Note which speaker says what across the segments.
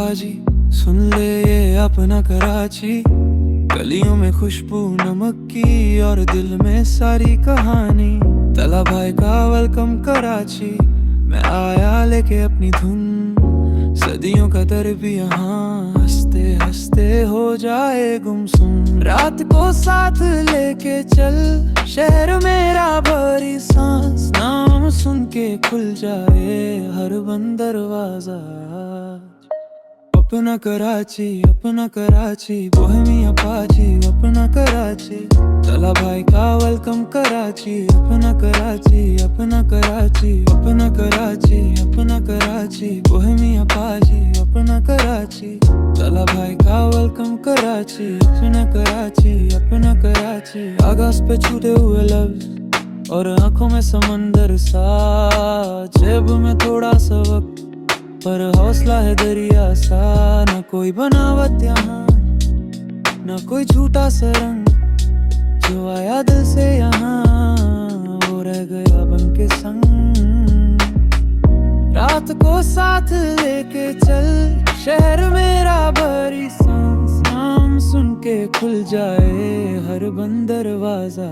Speaker 1: पाजी, सुन ले ये अपना कराची। गलियों में खुशबू नमक की और दिल में सारी कहानी। तला भाई का वेलकम कराची, मैं आया लेके अपनी धुन। सदियों का दर भी यहाँ हंसते हंसते हो जाए गुमसुम। रात को साथ लेके चल, शहर मेरा भरी सांस। नाम सुन के खुल जाए हर बंद दरवाजा। अपना कराची, अपना कराची, बोहेमिया पाजी, अपना कराची। तला भाई का वेलकम कराची, अपना कराची, अपना कराची, अपना कराची, अपना कराची, बोहेमिया पाजी, अपना कराची। तला भाई का वेलकम कराची, अपना कराची, अपना कराची। आकाश पे छूटे हुए लफ्ज और आंखों में समंदर सा। जेब में थोड़ा सा वक्त पर हौसला है दरिया सा। न कोई बनावट यहाँ, न कोई झूठा सा रंग। जो आया दिल से यहाँ वो रह गया बन के संग। रात को साथ लेके चल, शहर मेरा भरी सांस। नाम सुन के खुल जाए हर बंद दरवाजा।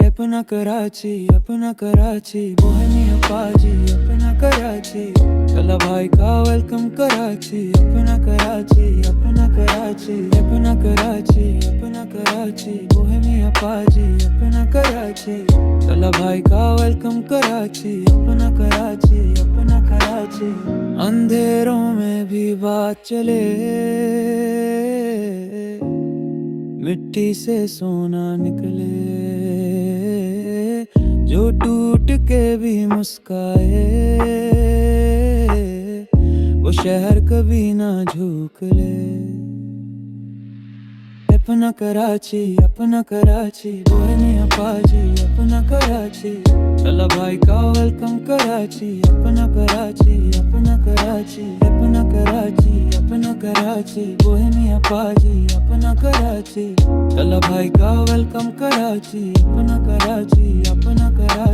Speaker 1: अपना कराची, अपना कराची, बोहेमिया पाजी, अपना कराची। तला भाई का वेलकम कराची, अपना कराची, अपना कराची, अपना कराची, अपना कराची, बोहेमिया पाजी, अपना कराची। तला भाई का वेलकम कराची, अपना कराची, अपना कराची। अंधेरों में भी बात चले, मिट्टी से सोना निकले। जो टूट के भी मुस्काए, वो शहर कभी ना झुक ले। अपना कराची, अपना कराची, बोहेमिया पाजी, अपना कराची। तला भाई का वेलकम कराची, अपना कराची, अपना कराची, अपना कराची, अपना कराची, बोहेमिया पाजी, अपना कराची। तला भाई का वेलकम कराची, अपना कराची, अपना कराची।